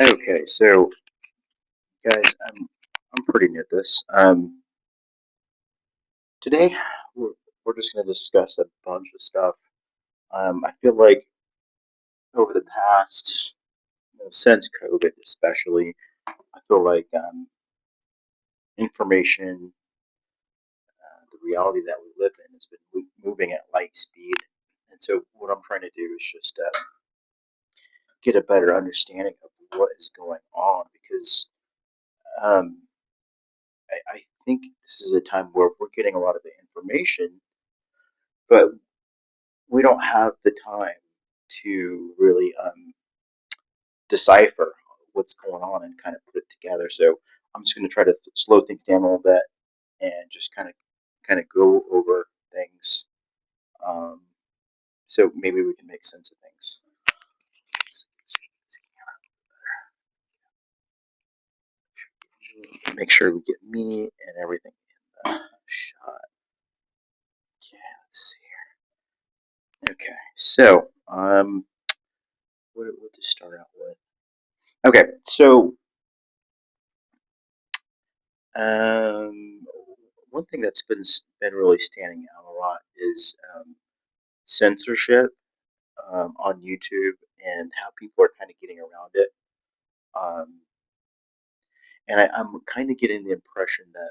Okay, so guys, I'm pretty new at this. Today we're just going to discuss a bunch of stuff. I feel like over the past, since COVID especially, I feel like information, the reality that we live in, has been moving at light speed. And so what I'm trying to do is just get a better understanding of what is going on because um, I think this is a time where we're getting a lot of the information, but we don't have the time to really decipher what's going on and kind of put it together. So I'm just going to try to slow things down a little bit and just kind of go over things. Um, so maybe we can make sense of things. Make sure we get me and everything in the shot. Okay, let's see here. Okay, so what to start out with? Okay, so Um, one thing that's been really standing out a lot is censorship on YouTube and how people are kind of getting around it. Um, and I'm kind of getting the impression that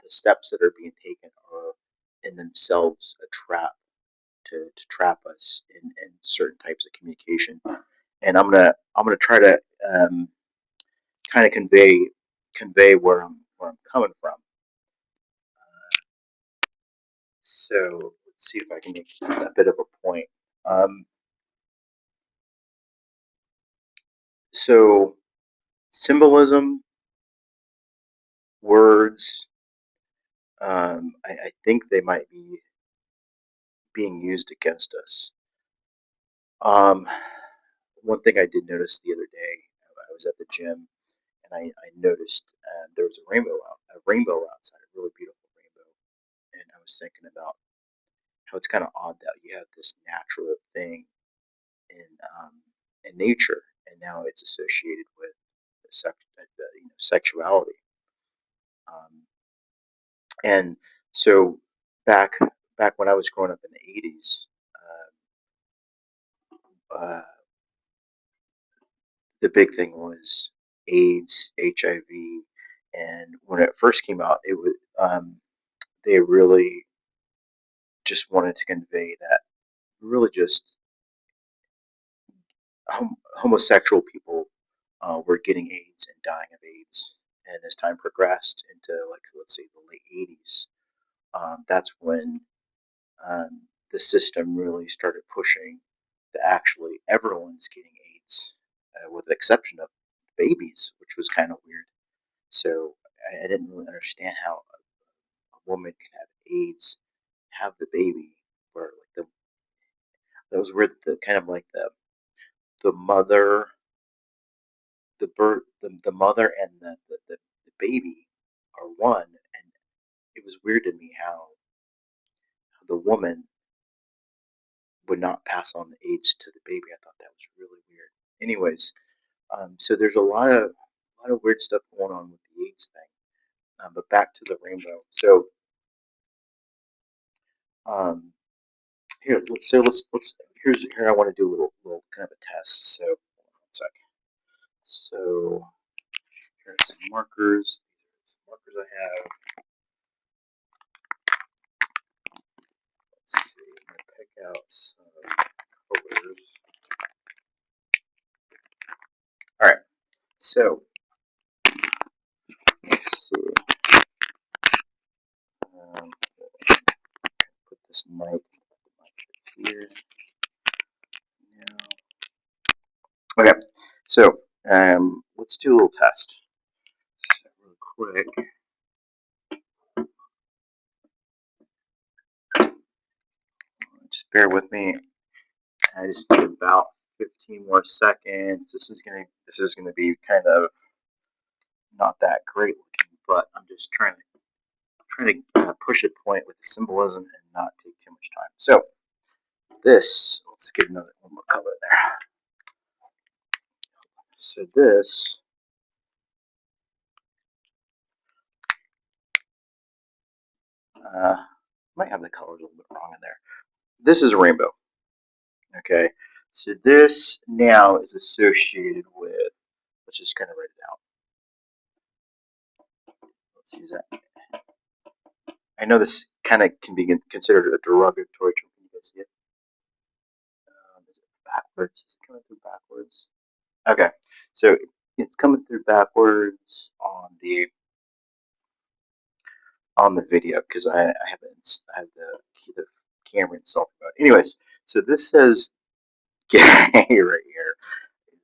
the steps that are being taken are in themselves a trap to trap us in certain types of communication. And I'm gonna try to kind of convey where I'm coming from. So let's see if I can make a bit of a point. Um, so symbolism, words, I think they might be being used against us. Um, one thing I did notice the other day, I was at the gym and I noticed there was a rainbow outside, a really beautiful rainbow, and I was thinking about how it's kind of odd that you have this natural thing in in nature, and now it's associated with sexuality. Um, and so back back when I was growing up in the '80s, uh, the big thing was AIDS, HIV, and when it first came out, it was they really just wanted to convey that really just homosexual people were getting AIDS and dying of AIDS. And as time progressed into, like, let's say the late '80s, that's when the system really started pushing that actually everyone's getting AIDS, with the exception of babies, which was kind of weird. So I didn't really understand how a woman can have AIDS, have the baby, where like that was weird. The kind of like the mother, the mother and the baby are one, and it was weird to me how the woman would not pass on the AIDS to the baby. I thought that was really weird. Anyways, so there's a lot of weird stuff going on with the AIDS thing. But back to the rainbow. So um, let's here I want to do a little kind of a test. So one second. So here are some markers. Some markers I have. Let's see. I'm gonna pick out some colors. All right. So let's see. Um, put this mic here now. Okay. So let's do a little test. So real quick. Just bear with me. I just need about 15 more seconds. This is gonna be kind of not that great looking, but I'm just trying to push a point with the symbolism and not take too much time. So let's get another one more color there. So this might have the colors a little bit wrong in there. This is a rainbow. Okay. So this now is associated with. Let's just kind of write it out. Let's use that. I know this kind of can be considered a derogatory term. Can you guys see it? Is it backwards? Is it coming through backwards? Okay. So it's coming through backwards on the video because I have the camera installed. Anyways, so this says gay right here,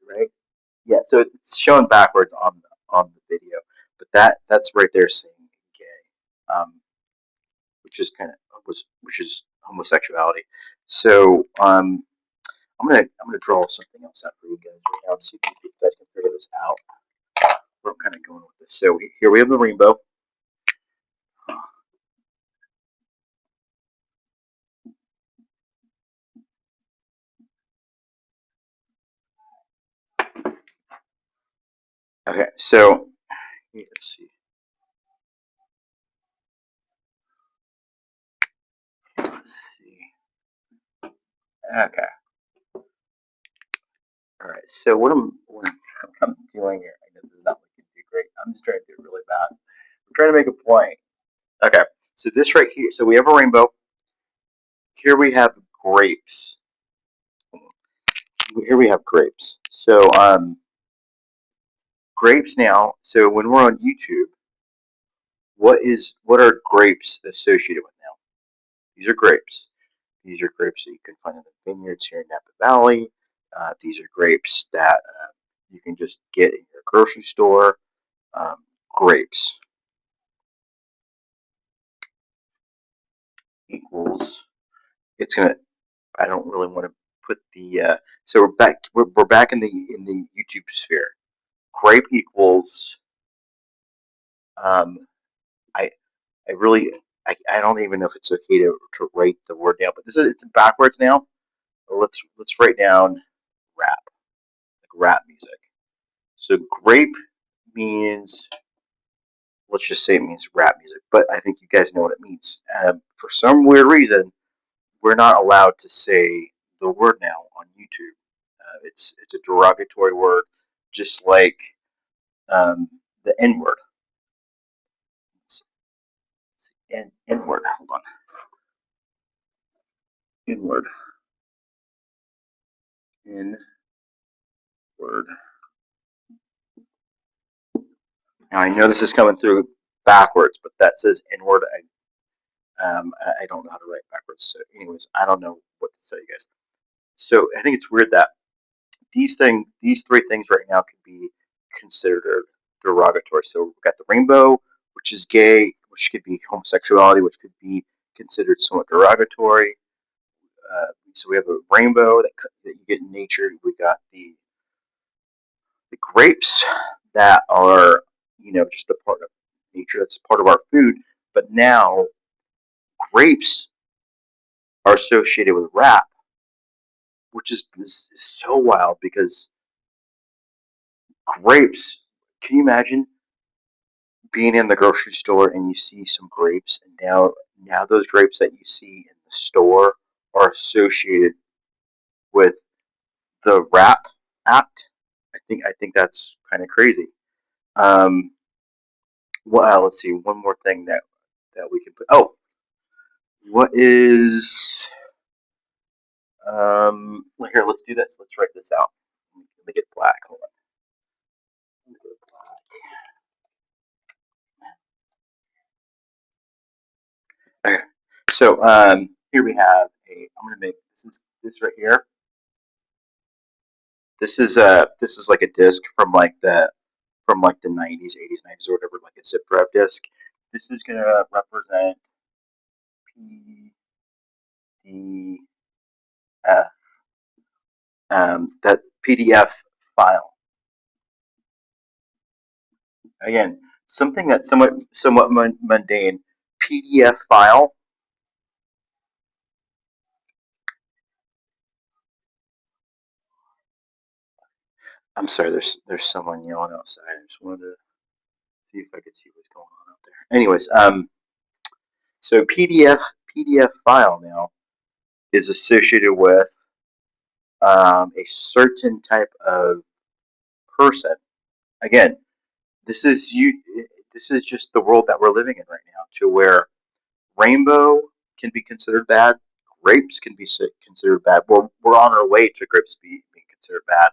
right? Yeah, so it's showing backwards on the video, but that's right there saying gay, which is which is homosexuality. So I'm gonna draw something else out for you guys right now. See if you guys can figure this out. Where I'm kind of going with this. So here we have the rainbow. Okay, so let's see. Let's see. Okay. All right. So what I'm doing here, I know this is not looking too great. I'm just trying to do it really bad. I'm trying to make a point. Okay. So this right here. So we have a rainbow. Here we have grapes. Here we have grapes. So grapes now. So when we're on YouTube, what are grapes associated with now? These are grapes. These are grapes that you can find in the vineyards here in Napa Valley. These are grapes that you can just get in your grocery store. Grapes equals. It's gonna. I don't really want to put the. So we're back. We're back in the YouTube sphere. Grape equals. Um, I I really I don't even know if it's okay to write the word down, but this is it's backwards now. Let's write down rap, like rap music. So grape means, let's just say it means rap music, but I think you guys know what it means. For some weird reason, we're not allowed to say the word now on YouTube. It's a derogatory word, just like um, the N word. N word. Hold on. N word. N word. Now I know this is coming through backwards, but that says N word. I don't know how to write backwards. So, anyways, I don't know what to tell you guys. So I think it's weird that these three things right now could be considered derogatory. So we've got the rainbow, which is gay, which could be homosexuality, which could be considered somewhat derogatory. So we have a rainbow that you get in nature. We got the grapes that are just a part of nature. That's part of our food. But now grapes are associated with rap, which is so wild because grapes. Can you imagine being in the grocery store and you see some grapes, and now those grapes that you see in the store are associated with the rap act? I think that's kind of crazy. Um, well, let's see. One more thing that we can put. Oh, what is well, here? Let's do this. Let's write this out. Let me get black. Hold on. Okay. So here we have a. I'm gonna make this right here. This is like a disc from like the 90s, 80s, 90s, or whatever, like a zip drive disc. This is gonna represent PDF, that PDF file. Again, something that's somewhat mundane. PDF file. I'm sorry. There's someone yelling outside. I just wanted to see if I could see what's going on out there. Anyways, so PDF file now is associated with a certain type of person. Again, this is you. This is just the world that we're living in right now, to where rainbow can be considered bad, grapes can be considered bad. We're on our way to grapes being considered bad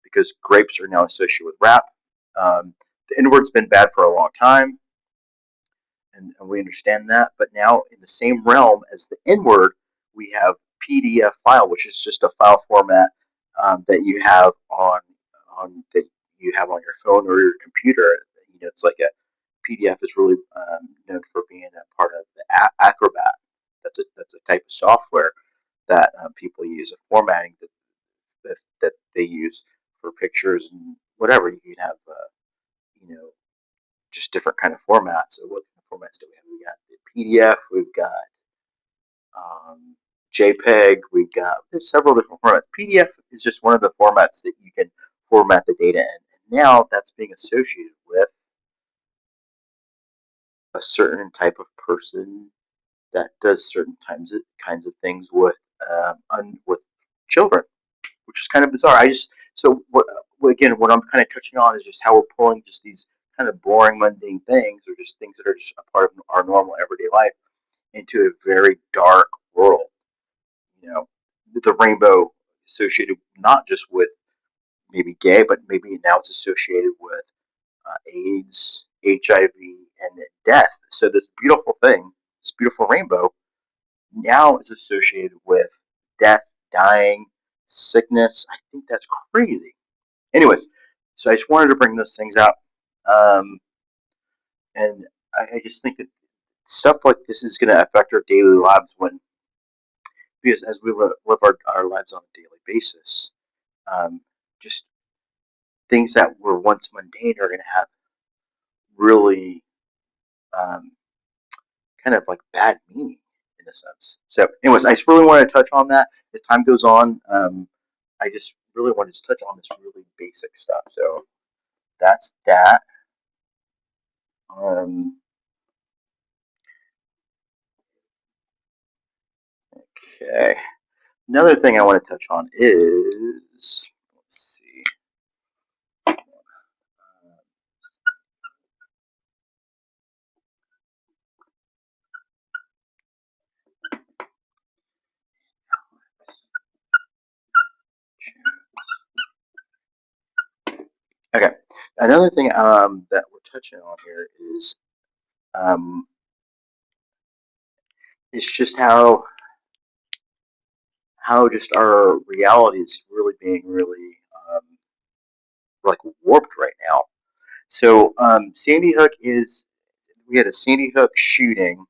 because grapes are now associated with rap. The N word's been bad for a long time, and we understand that. But now, in the same realm as the N word, we have PDF file, which is just a file format that you have on your phone or your computer. It's like a PDF is really known for being a part of the Acrobat. That's a type of software that people use, a formatting that they use for pictures and whatever. You can have you know just different kind of formats. So what kind of formats do we have? We got the PDF. We've got JPEG. There's several different formats. PDF is just one of the formats that you can format the data in. And now that's being associated with a certain type of person that does certain kinds of things with children, which is kind of bizarre. I just so what again, what I'm kind of touching on is just how we're pulling just these kind of boring, mundane things, or just things that are just a part of our normal everyday life, into a very dark world. You know, the rainbow associated not just with maybe gay, but maybe now it's associated with AIDS, HIV, and death. So this beautiful thing, this beautiful rainbow, now is associated with death, dying, sickness. I think that's crazy. Anyways, so I just wanted to bring those things out, um, and I just think that stuff like this is going to affect our daily lives because as we live our lives on a daily basis, um, just things that were once mundane are going to have really um, kind of like bad meaning in a sense. So, anyways, I just really want to touch on that as time goes on. I just really wanted to touch on this really basic stuff. So that's that. Um, okay. Another thing I want to touch on is let's see. Okay. Another thing that we're touching on here um, is just how just our reality is really being really like warped right now. So Sandy Hook is we had a Sandy Hook shooting.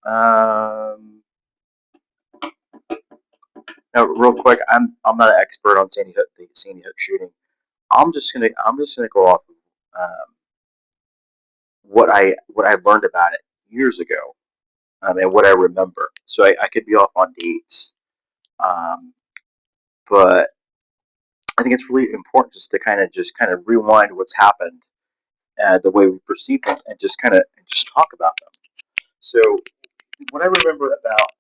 Um, Now, real quick, I'm not an expert on the Sandy Hook shooting. I'm just gonna go off of what I learned about it years ago, and what I remember. So I could be off on dates, um, but I think it's really important just kind of rewind what's happened, the way we perceive things, and just talk about them. So what I remember about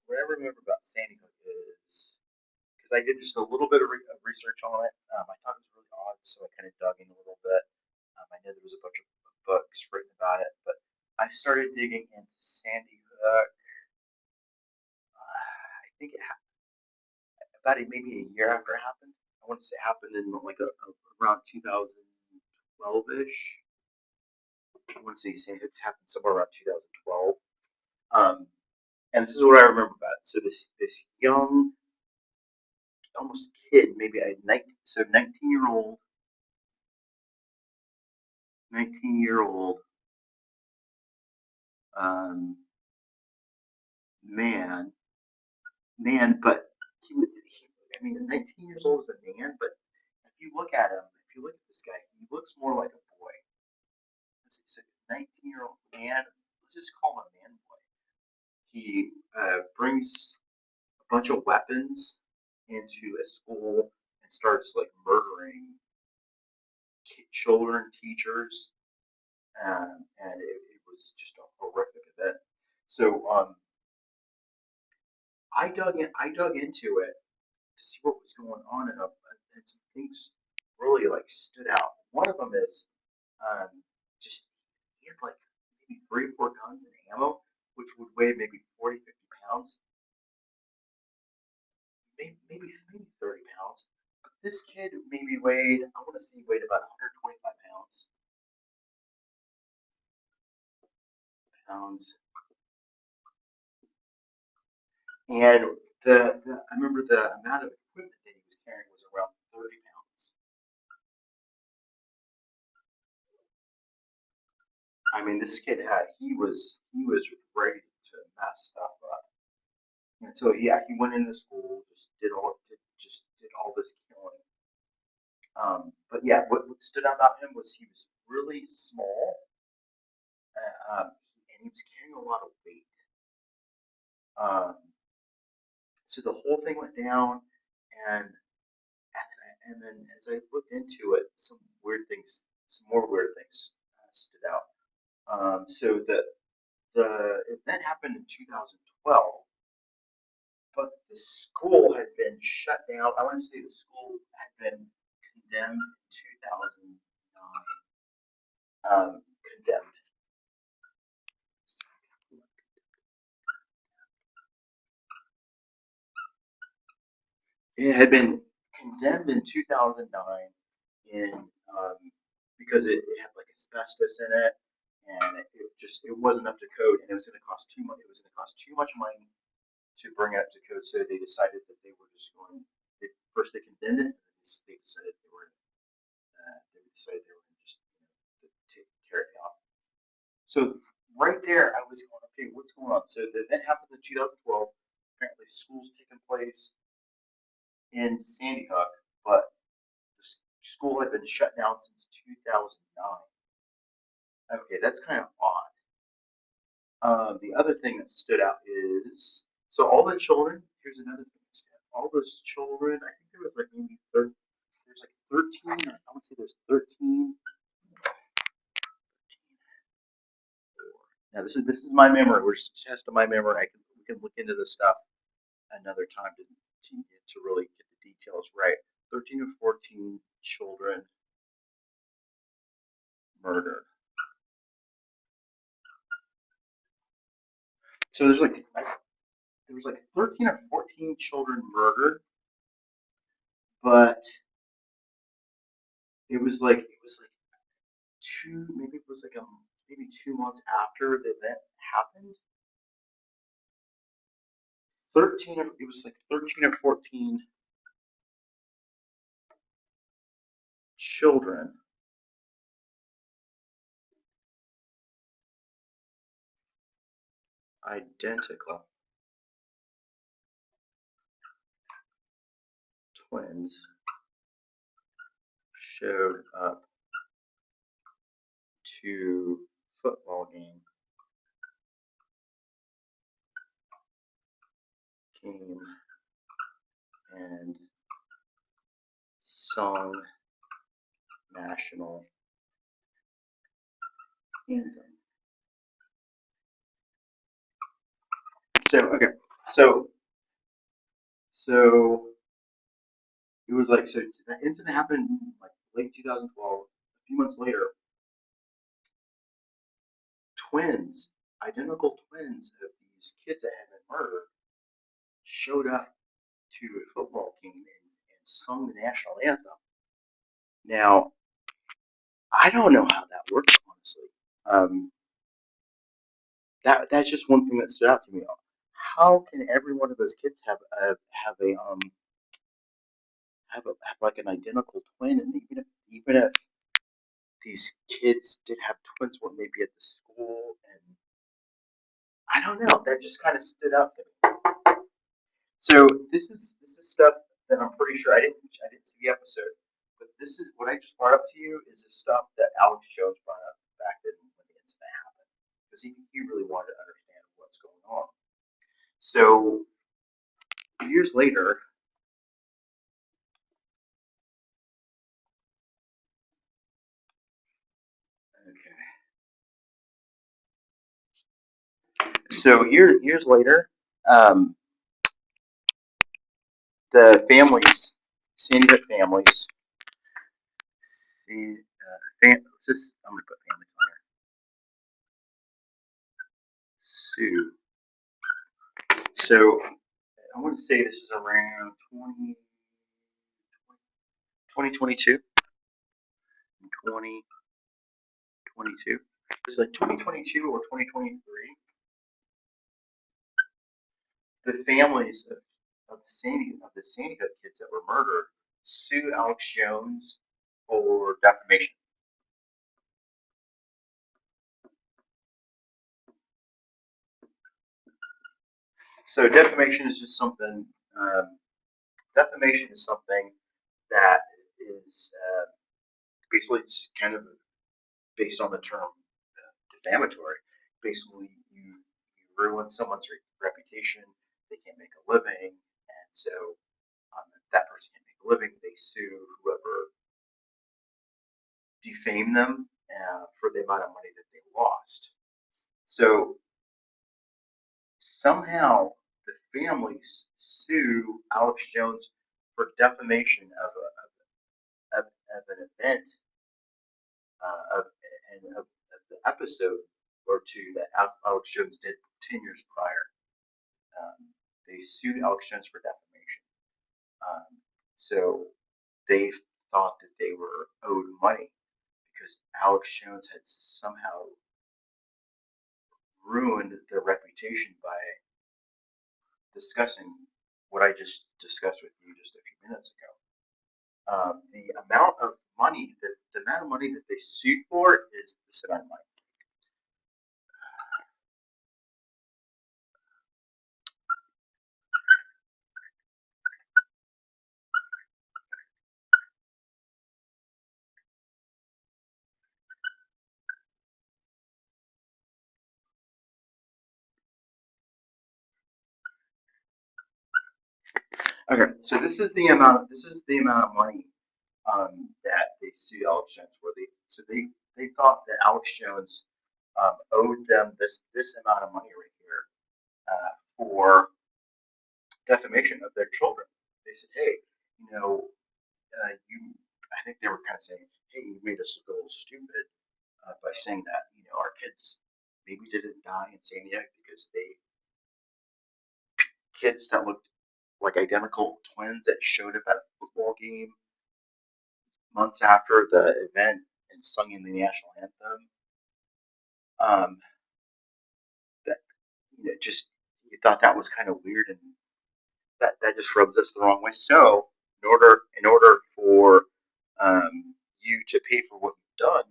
what I remember about Sandy Hook is because I did just a little bit of research on it. I thought it was really odd, so I kind of dug in a little bit. I know there was a bunch of books written about it, but I started digging into Sandy Hook. I think about maybe a year after it happened. I want to say it happened in like around 2012 ish. I want to say Sandy Hook happened somewhere around 2012. Um, and this is what I remember about it. So this young, almost kid, maybe a 19-year-old um, man, but I mean, 19 years old is a man, but if you look at him, if you look at this guy, he looks more like a boy. He's a 19-year-old man. Let's just call him a man boy. He brings a bunch of weapons into a school and and starts like murdering children, teachers, and it was just a horrific event. So I dug into it to see what was going on, and some things really like stood out. One of them is um, just he had like maybe 3 or 4 guns and ammo, which would weigh maybe 40, 50 pounds, maybe 30 pounds. But this kid maybe weighed, I want to say he weighed about 125 pounds. And I remember the amount of equipment that he was carrying was around 30 pounds. I mean, this kid he was ready to mess stuff up. And so yeah, he went into school, just did all this killing. But yeah, what stood out about him was he was really small, and he was carrying a lot of weight. Um, so the whole thing went down, and and then as I looked into it, some more weird things stood out. So the event happened in 2012, but the school had been shut down. I want to say the school had been condemned in 2009. Condemned. It had been condemned in 2009 in because it had like asbestos in it, and it wasn't up to code, and it was going to cost too much. It was going to cost too much money to bring it up to code, so they decided that they were just going. First, they condemned it, and they decided they were going to just take care of it out. So right there, I was going, okay, what's going on? So the event happened in 2012. Apparently, school's taking place in Sandy Hook, but the school had been shut down since 2009. Okay, that's kind of odd. The other thing that stood out is so all the children. Here's another thing that stood out. All those children. I think there was like maybe 30, there's like 13. I want to say there's 13. Now this is my memory. We're just testing my memory. We can look into this stuff another time to really get the details right. 13 or 14 children murdered. So there was like 13 or 14 children murdered, but it was like maybe it was like maybe 2 months after the event happened. It was like 13 or 14 children identical twins showed up to football game and sung national anthem. So okay, so so it was like so that incident happened like late 2012. A few months later, twins, identical twins of these kids that had been murdered, showed up to a football game and sung the national anthem. Now, I don't know how that works, honestly. Um, that's just one thing that stood out to me. How can every one of those kids have like an identical twin? And even if these kids did have twins, wouldn't they be at the school? And I don't know. That just kind of stood out to me. So this is stuff that I'm pretty sure I didn't see the episode, but this is what I just brought up to you is the stuff that Alex Jones brought up back then when the incident happened because he really wanted to understand what's going on. So years later, So years later, um, the families, Sandy Hook families, see, I'm gonna put families on here. Sue. So I want to say this is around 2022 and 2022. It was like 2022 or 2023. The families of the Sandy Hook kids that were murdered sue Alex Jones for defamation. So defamation is just something. Um, Defamation is something that is basically it's kind of based on the term defamatory. Basically, you ruin someone's reputation. They can't make a living, and so if that person can't make a living, they sue whoever defamed them for the amount of money that they lost. So somehow the families sue Alex Jones for defamation of an event of, of the episode or two that Alex Jones did 10 years prior. They sued Alex Jones for defamation. So they thought that they were owed money because Alex Jones had somehow ruined their reputation by discussing what I just discussed with you just a few minutes ago. The amount of money that the amount of money that they sued for is this amount of money. Okay, so this is the amount of money that they sued Alex Jones for. They thought that Alex Jones owed them this amount of money right here for defamation of their children. They said, hey, you know, you. I think they were kind of saying, hey, you made us a little stupid by saying that our kids maybe didn't die in San Diego because they kids that looked like identical twins that showed up at a football game months after the event and sung in the national anthem. Um, that just you thought that was kind of weird, and that just rubs us the wrong way. So in order for you to pay for what you've done,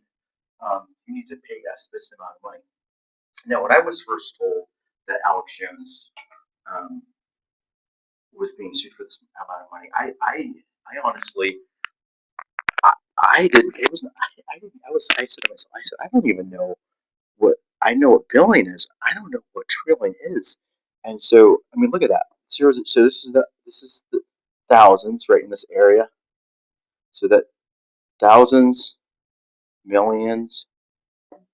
you need to pay us this amount of money. Now, when I was first told that Alex Jones um, was being sued for this amount of money, I honestly, I didn't. It was. I didn't. I said to myself, I said, I don't even know what. I know what billion is. I don't know what trillion is. And so, I mean, look at that. Zeros. So this is the thousands right in this area. So that thousands, millions,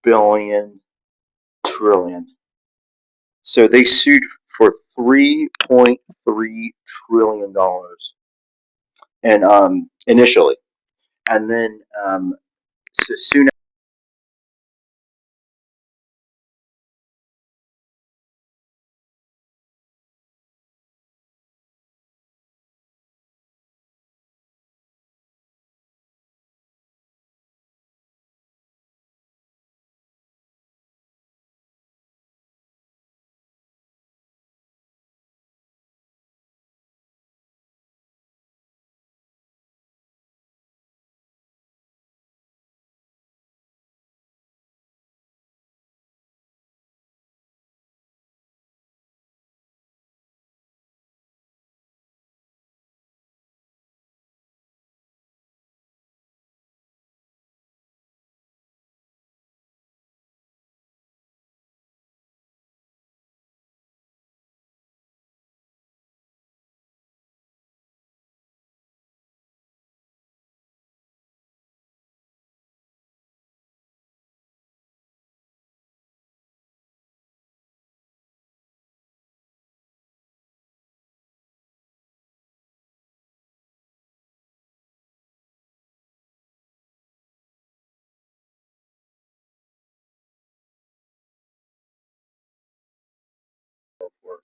billion, trillion. So they sued for $3.3 trillion, and initially, and then so soon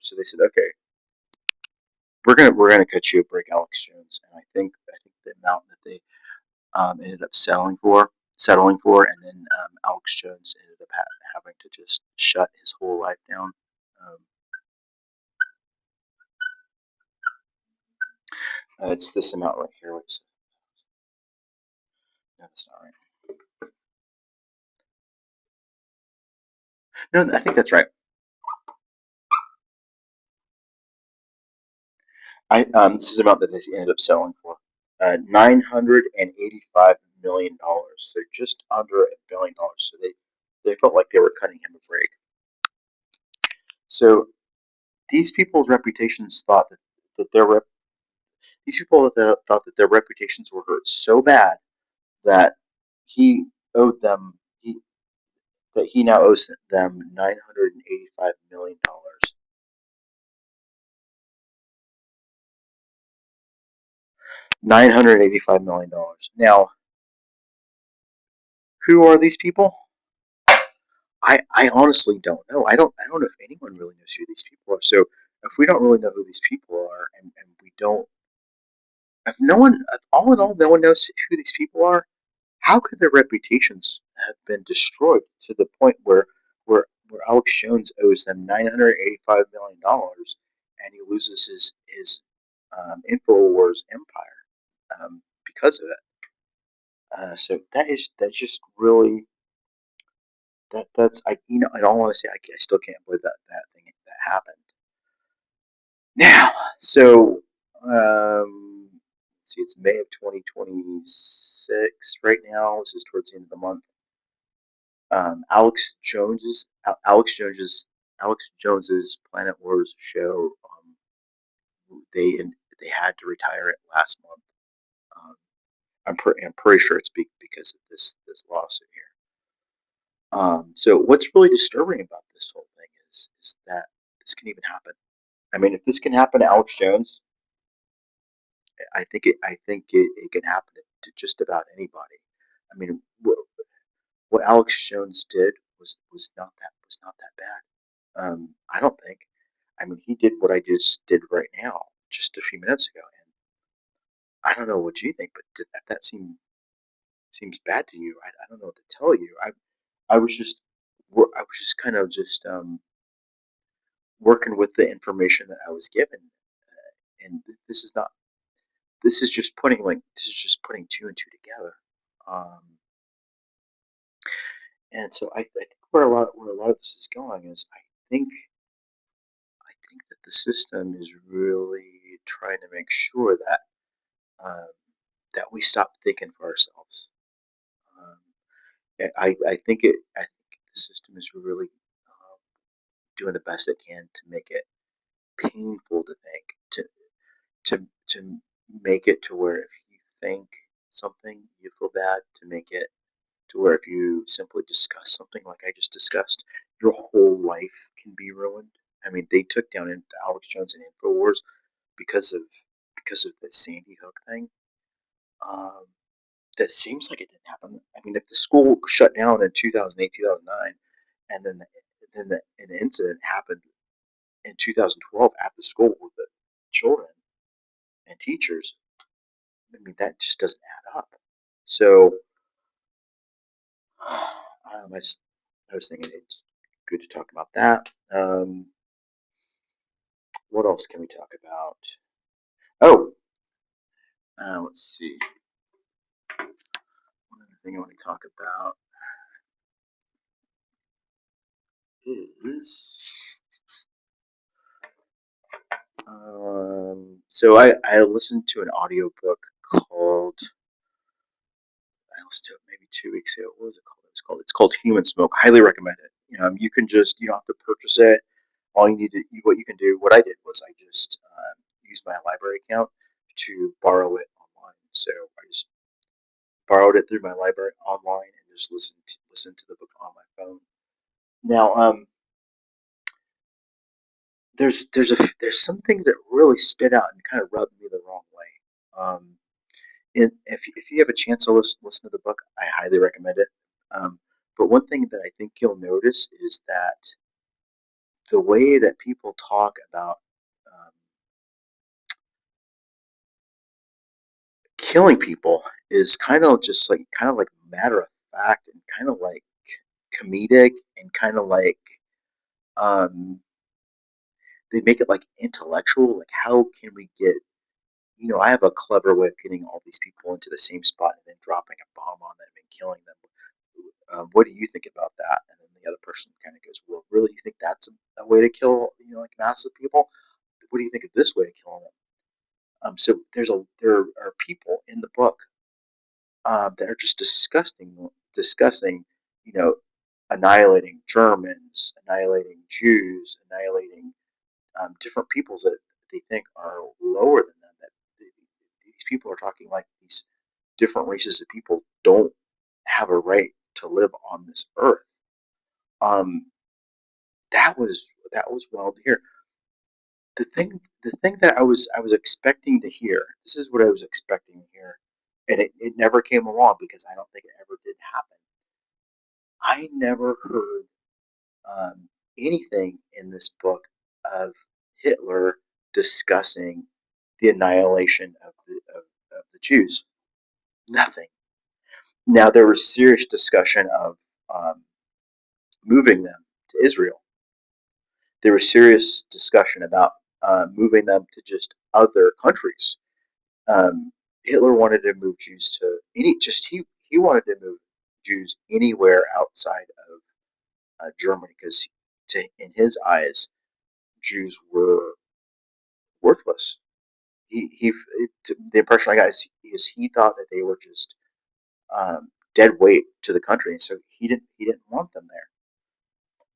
So they said, okay, we're gonna cut you a break, Alex Jones. And I think the amount that they ended up settling for, and then Alex Jones ended up having to just shut his whole life down. Um, it's this amount right here. No, that's not right. No, I think that's right. This is the amount that they ended up selling for. $985 million. So just under $1 billion. So they felt like they were cutting him a break. So these people's reputations thought that their these people thought that their reputations were hurt so bad that he owed them that he now owes them $985 million. $985 million. Now, who are these people? I honestly don't know. I don't know if anyone really knows who these people are. So if we don't really know who these people are, and we don't, if no one, all in all, no one knows who these people are, how could their reputations have been destroyed to the point where Alex Jones owes them $985 million, and he loses his Infowars empire because of it? So that's just really that's I in all honesty I still can't believe that thing that happened. Now, so let's see, it's May of 2026 right now. This is towards the end of the month. Alex Jones's Planet Wars show. They they had to retire it last month. Um, I'm pretty sure it's because of this lawsuit here. So what's really disturbing about this whole thing is that this can even happen. I mean, if this can happen to Alex Jones, I think it can happen to just about anybody. I mean, what Alex Jones did was not that bad. I don't think. I mean, he did what I just did right now, just a few minutes ago, and I don't know what you think, but if that seems bad to you, I don't know what to tell you. I was just kind of just working with the information that I was given, and this is not. This is just putting two and two together. Um, and so I think where a lot of this is going is I think that the system is really trying to make sure um, that we stop thinking for ourselves. Um, I think the system is really doing the best it can to make it painful to think, to make it to where if you think something, you feel bad, to make it to where if you simply discuss something like I just discussed, your whole life can be ruined. I mean, they took down Alex Jones and Infowars because of the Sandy Hook thing. Um, that seems like it didn't happen. I mean, if the school shut down in 2008, 2009, and then an incident happened in 2012 at the school with the children and teachers, I mean, that just doesn't add up. So I was thinking it's good to talk about that. What else can we talk about? Oh, let's see. One other thing I want to talk about is so I listened to an audiobook called I listened to it maybe 2 weeks ago. What was it called? It's called Human Smoke. Highly recommend it. You can just you don't have to purchase it. All you need to what you can do. What I did was I just used my library account to borrow it online. So I just borrowed it through my library online and just listened to the book on my phone. Now, there's some things that really stood out and kind of rubbed me the wrong way. If you have a chance to listen to the book, I highly recommend it. But one thing that I think you'll notice is that the way that people talk about um, killing people is kind of like matter of fact and kind of like comedic and kind of like um, they make it like intellectual. Like, how can we get, I have a clever way of getting all these people into the same spot and then dropping a bomb on them and killing them. What do you think about that? And then the other person kind of goes, well, really, you think that's a way to kill, like massive people? What do you think of this way of killing them? So there are people in the book that are just discussing, you know, annihilating Germans, annihilating Jews, annihilating different peoples that they think are lower than them. That these people are talking like these different races of people don't have a right to live on this earth. Um, that was wild to hear. The thing that I was expecting to hear. This is what I was expecting to hear, and it never came along because I don't think it ever did happen. I never heard anything in this book of Hitler discussing the annihilation of the Jews. Nothing. Now there was serious discussion of um, moving them to Israel. There was serious discussion about moving them to just other countries. Um, Hitler wanted to move Jews to he wanted to move Jews anywhere outside of Germany because in his eyes Jews were worthless. He the impression I got is he thought that they were just dead weight to the country, and so he didn't want them there.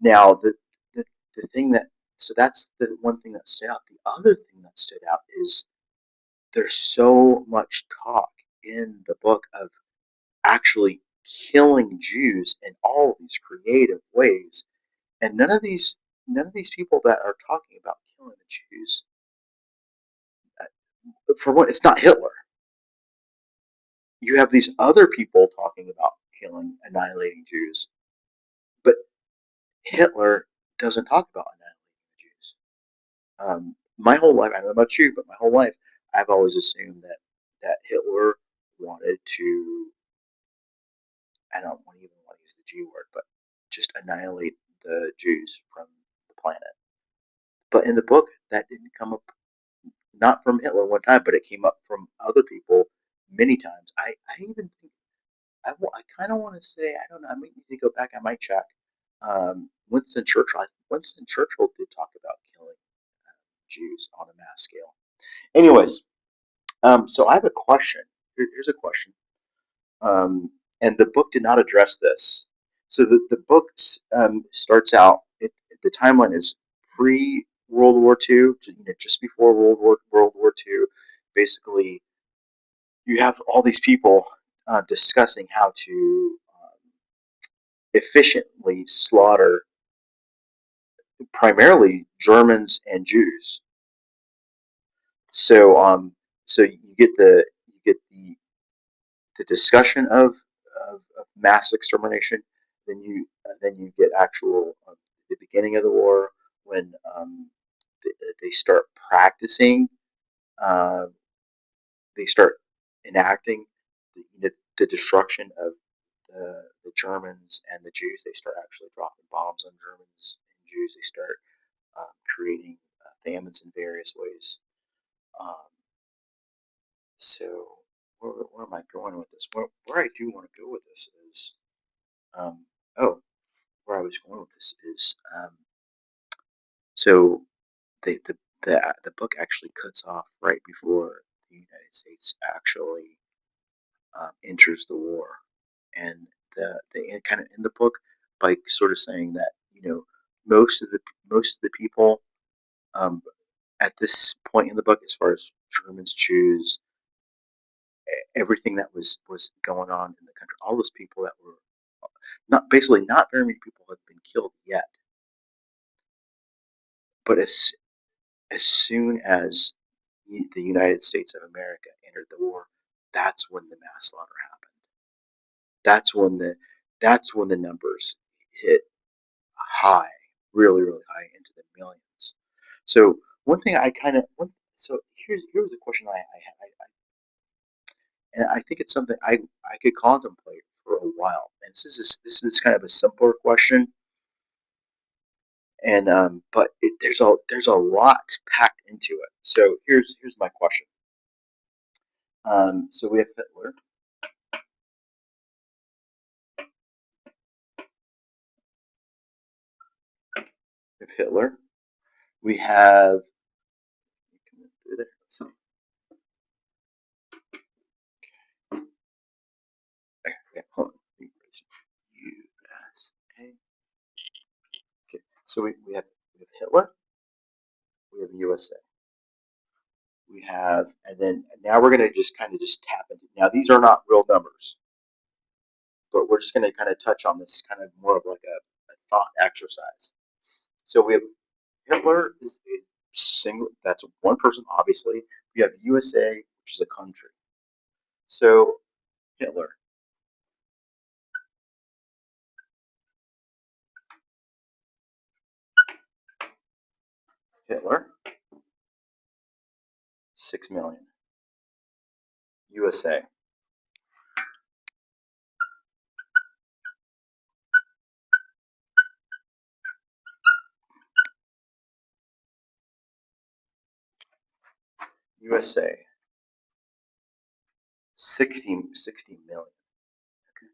Now the the thing that so that's the one thing that stood out. The other thing that stood out is there's so much talk in the book of actually killing Jews in all of these creative ways, and none of these people that are talking about killing the Jews, for one, it's not Hitler. You have these other people talking about killing, annihilating Jews, but Hitler doesn't talk about annihilating the Jews. My whole life, I don't know about you, but my whole life, I've always assumed that Hitler wanted to, I don't even want to use the G word, but just annihilate the Jews from the planet. But in the book, that didn't come up, not from Hitler one time, but it came up from other people many times. I even think I kind of want to say I don't know. I might need to go back. I might check. Winston Churchill. Winston Churchill did talk about killing Jews on a mass scale. Anyways, so I have a question. Here's a question. And the book did not address this. So the book starts out. The timeline is pre World War II, just before World War II. Basically, you have all these people discussing how to efficiently slaughter primarily Germans and Jews. So you get the discussion of mass extermination. Then you get actual the beginning of the war when they start practicing. Uh, they start enacting the destruction of the Germans and the Jews. They start actually dropping bombs on Germans and Jews. They start creating famines in various ways. Um, so where am I going with this? Where I do want to go with this is, um, oh, where I was going with this is, so the book actually cuts off right before the United States actually enters the war, and they kind of end the book by sort of saying that most of the most of the people um, at this point in the book, as far as Germans, Jews, everything that was going on in the country, all those people that were not very many people had been killed yet, but as soon as the United States of America entered the war, that's when the mass slaughter happened. That's when the numbers hit high, really, really high into the millions. So one thing I kind of so here's a question I had, and I think it's something I could contemplate for a while. And this is kind of a simpler question, and but there's a lot packed into it. So here's my question. So we have Hitler. We have Hitler. We have. Let's see. Okay, hold on. USA. Okay, so we have Hitler. We have USA. We have, and then now we're going to just kind of just tap into. Now these are not real numbers, but we're just going to kind of touch on this kind of more of like a thought exercise. So we have Hitler is a single. That's one person, obviously. We have USA, which is a country. So Hitler, Hitler, 6 million. USA, USA, 60 million. Okay.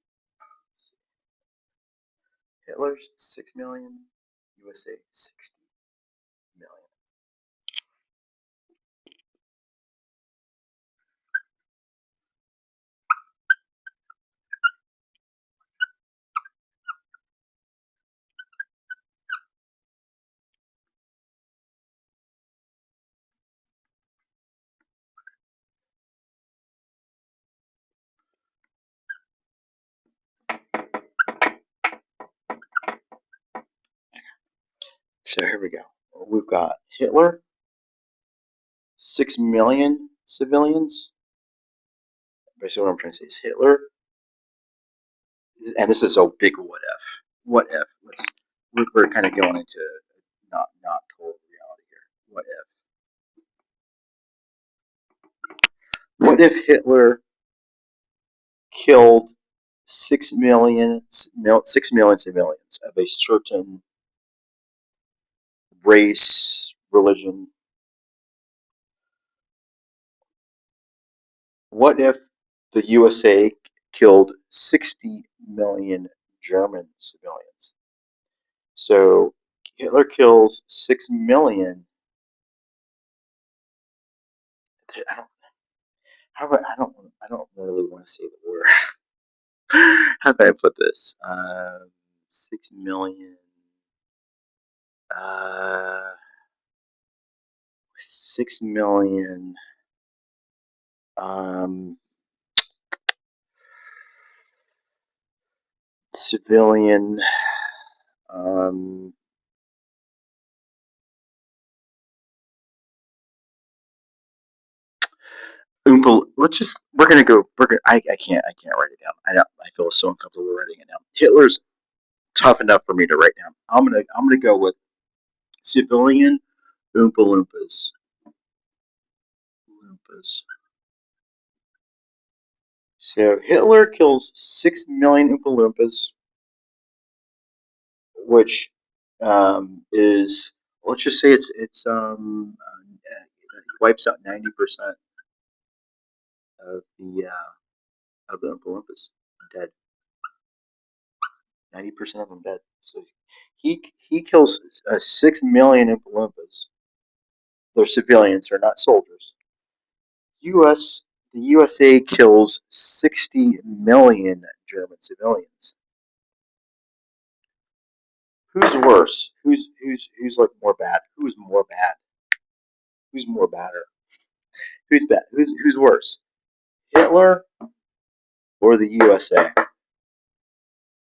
Hitler's 6 million. USA, 60 million. So here we go. We've got Hitler, 6 million civilians. Basically, what I'm trying to say is Hitler, and this is a big what if. What if? We're kind of going into not total reality here. What if? What if Hitler killed 6 million civilians of a certain race, religion? What if the USA killed 60 million German civilians? So Hitler kills 6 million. I don't. I don't really want to say the word. How can I put this? 6 million. Uh, 6 million. Um, civilian. Um, let's just. We're gonna go. I can't write it down. I feel so uncomfortable writing it down. Hitler's tough enough for me to write down. I'm gonna go with civilian Oompa Loompas. Loompas. So Hitler kills 6 million Oompa Loompas, which is, let's just say wipes out 90% of the Oompa Loompas dead. 90% of them dead. So he kills 6 million Oompa Loompas. They're civilians, they're not soldiers. U.S. The USA kills 60 million German civilians. Who's worse? Who's like more bad? Who's more bad? Who's more badder? Who's bad? Who's worse? Hitler or the USA?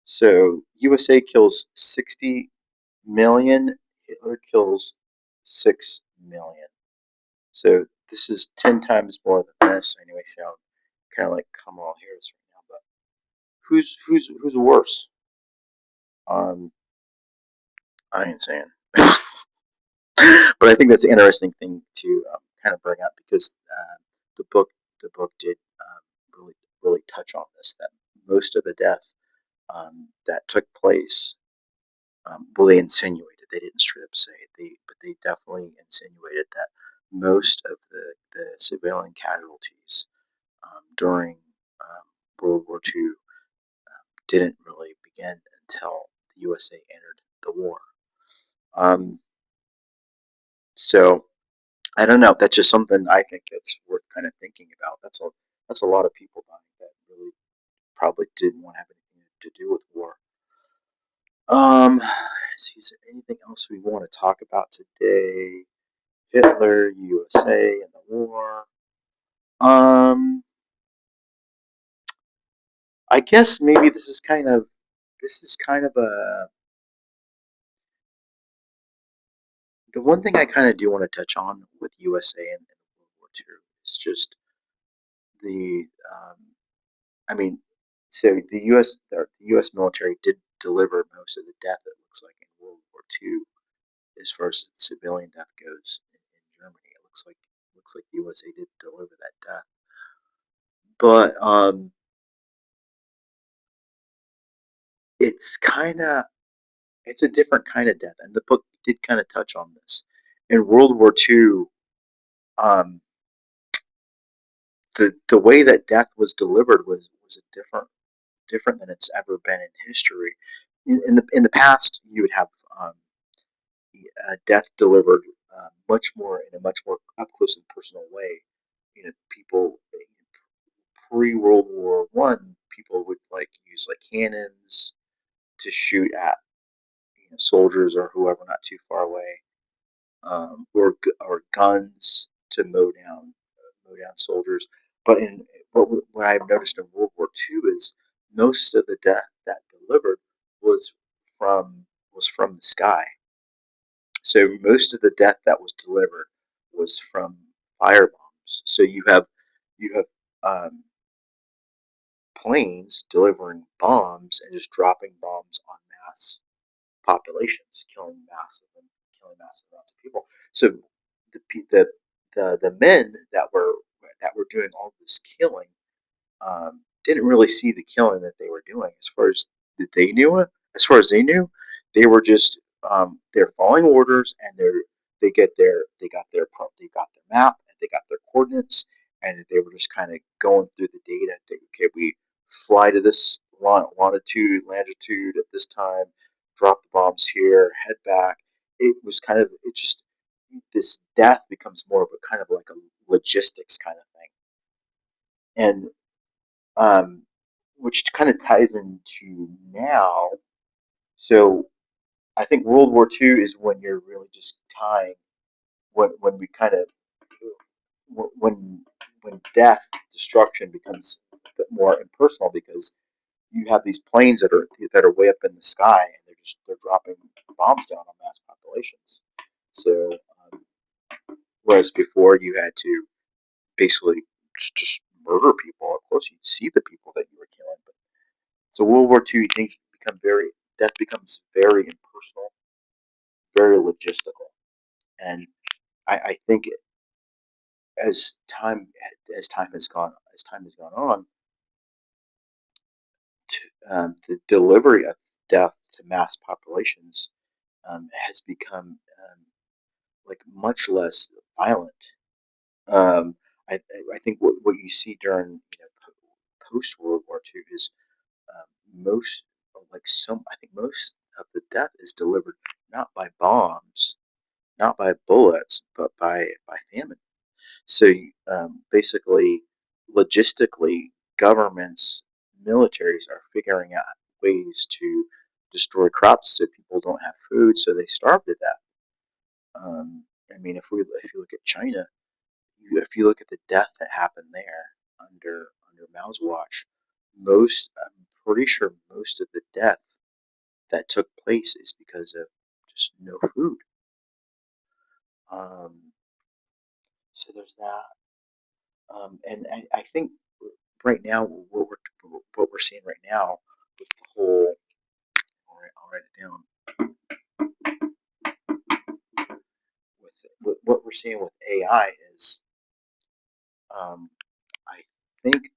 So USA kills 60 million. Hitler kills 6 million. So this is 10 times more than this. Anyway, so I'm kind of like Kamala Harris right now. But who's worse? I ain't saying. But I think that's an interesting thing to kind of bring up because the book the book did really touch on this, that most of the death that took place, well, they insinuated, they didn't straight up say it, but they definitely insinuated that most of the civilian casualties during World War II didn't really begin until the USA entered the war. Um, so I don't know. That's just something I think that's worth kind of thinking about. That's a lot of people dying that really probably didn't want to have anything to do with war. See, is there anything else we want to talk about today? Hitler, USA, and the war. Um, I guess maybe this is kind of a the one thing I kind of do want to touch on with USA and World War II is just the I mean, so the U.S. military did deliver most of the death. It looks like in World War II, as far as civilian death goes in Germany, it looks like the USA did deliver that death. But it's kind of it's a different kind of death, and the book did kind of touch on this. In World War II, um, the way that death was delivered was a different than it's ever been in history. In the past, you would have um, death delivered much more in a much more up close and personal way. People pre World War One, people would like use like cannons to shoot at soldiers or whoever not too far away, or guns to mow down soldiers. But in what I've noticed in World War Two is most of the death that delivered was from from the sky. So most of the death that was delivered was from firebombs. So you have um, planes delivering bombs and just dropping bombs on mass populations, killing massive amounts of people. So the the men that were doing all this killing didn't really see the killing that they were doing. As far as that they knew it, as far as they knew, they were just they're following orders, and they got their map, and they got their coordinates, and they were just kind of going through the data. Okay, we fly to this longitude, latitude at this time, drop the bombs here, head back. It just this death becomes more of a kind of like a logistics kind of thing, and um, which kind of ties into now. So I think World War II is when you're really just tying when we kind of when when death destruction becomes a bit more impersonal because you have these planes that are way up in the sky and they're dropping bombs down on mass populations. So whereas before you had to basically just murder people up close, you'd see the people that you were killing. So World War II, things become very death becomes very impersonal, very logistical, and I think as time as time has gone on, the delivery of death to mass populations has become like much less violent. Um, I think what you see during post World War II is most I think most of the death is delivered not by bombs, not by bullets, but by famine. So basically, logistically, governments, militaries are figuring out ways to destroy crops so people don't have food, so they starve to death. I mean, if you look at China, if you look at the death that happened there under Mao's watch, I'm pretty sure most of the death that took place is because of just no food. Um, so there's that. And I think right now what we're seeing right now with the whole I'll write it down what we're seeing with AI is, um, I think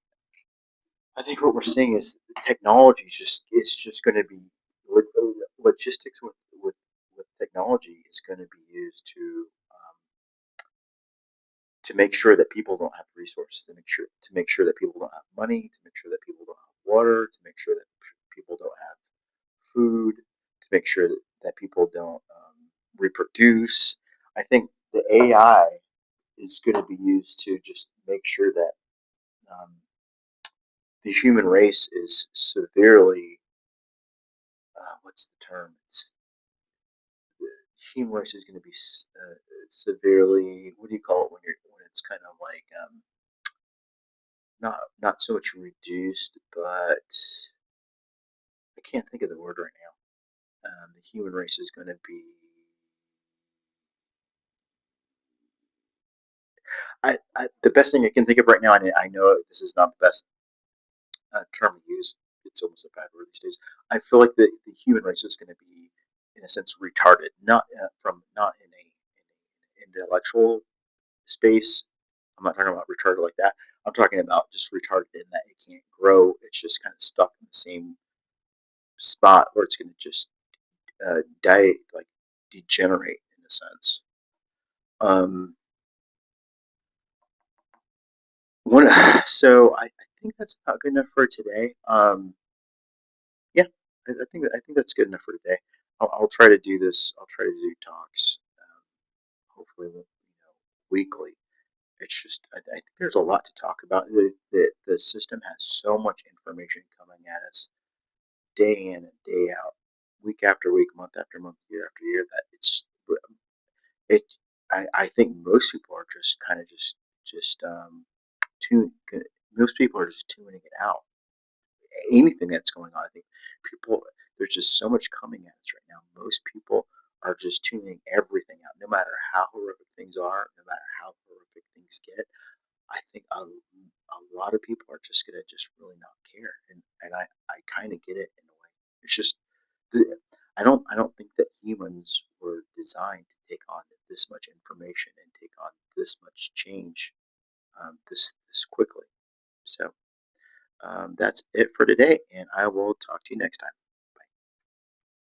I think what we're seeing is the technology is just it's just going to be logistics with technology is going to be used to make sure that people don't have resources, to make sure that people don't have money, to make sure that people don't have water, to make sure that people don't have food, to make sure that people don't reproduce. I think the AI is going to be used to just make sure that um, the human race is severely what's the term? The human race is going to be severely, what do you call it when it's kind of like not so much reduced, but I can't think of the word right now. The human race is going to be. The best thing I can think of right now, and I know this is not the best term to use. It's almost a bad word these days. I feel like the human race is going to be, in a sense, retarded. Not in a intellectual space. I'm not talking about retarded like that. I'm talking about just retarded in that it can't grow. It's just kind of stuck in the same spot where it's going to just die, like degenerate in a sense. Um, one, so I think that's about good enough for today. Yeah, I think that's good enough for today. I'll try to do this. I'll try to do talks, hopefully, weekly. It's just I think there's a lot to talk about. The system has so much information coming at us day in and day out, week after week, month after month, year after year. That it. I think most people are just kind of just tune. Most people are just tuning it out. Anything that's going on, I think people there's just so much coming at us right now. Most people are just tuning everything out, no matter how horrific things are, no matter how horrific things get. I think a lot of people are just gonna just really not care, and I kind of get it in a way. It's just I don't think that humans were designed to take on this much information and take on this much change this quickly. So that's it for today, and I will talk to you next time.